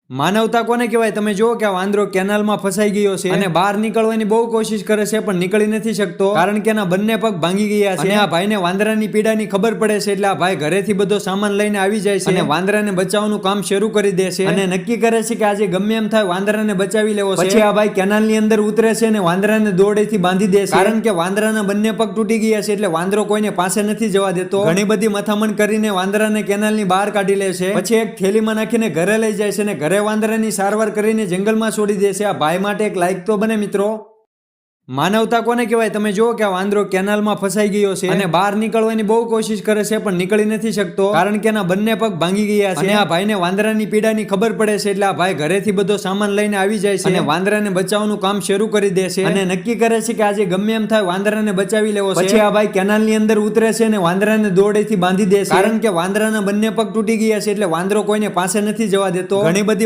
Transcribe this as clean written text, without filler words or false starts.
માનવતા કોને કહેવાય? તમે જુઓ કે આ વાંદરો કેનાલમાં ફસાઈ ગયો છે અને બહાર નીકળવાની બહુ કોશિશ કરે છે પણ નીકળી નથી શકતો, કારણ કે એના બંને પગ ભાંગી ગયા છે. અને આ ભાઈને વાંદરાની પીડાની ખબર પડે છે એટલે આ ભાઈ ઘરેથી બધો સામાન લઈને આવી જાય છે અને વાંદરાને બચાવવાનું કામ શરૂ કરી દે છે અને નક્કી કરે છે કે આજે ગમે એમ થાય વાંદરાને બચાવી લેવો છે. પછી આ ભાઈ કેનાલની અંદર ઉતરે છે અને વાંદરાને દોરડેથી બાંધી દે છે, કારણ કે વાંદરાના બંને પગ તૂટી ગયા છે એટલે વાંદરો કોઈને પાસે નથી જવા દેતો. ઘણી બધી મથામણ કરીને વાંદરાને કેનાલની બહાર કાઢી લે છે. પછી એક થેલીમાં નાખીને ઘરે લઈ જાય છે અને ઘરે વાંદરાની સારવાર કરીને જંગલમાં છોડી દે છે. આ ભાઈ માટે એક લાઈક તો બને મિત્રો. માનવતા કોને કહેવાય? તમે જુઓ કે આ વાંદરો કેનાલમાં ફસાઈ ગયો છે અને બહાર નીકળવાની બહુ કોશિશ કરે છે પણ નીકળી નથી શકતો, કારણ કે એના બંને પગ ભાંગી ગયા છે. અને આ ભાઈને વાંદરાની પીડાની ખબર પડે છે એટલે આ ભાઈ ઘરેથી બધો સામાન લઈને આવી જાય છે અને વાંદરાને બચાવવાનું કામ શરૂ કરી દે છે અને નક્કી કરે છે કે આજે ગમે એમ થાય વાંદરાને બચાવી લેવો છે. પછી આ ભાઈ કેનાલની અંદર ઉતરે છે અને વાંદરાને દોરડેથી બાંધી દે છે, કારણ કે વાંદરાના બંને પગ તૂટી ગયા છે એટલે વાંદરો કોઈને પાસે નથી જવા દેતો. ઘણી બધી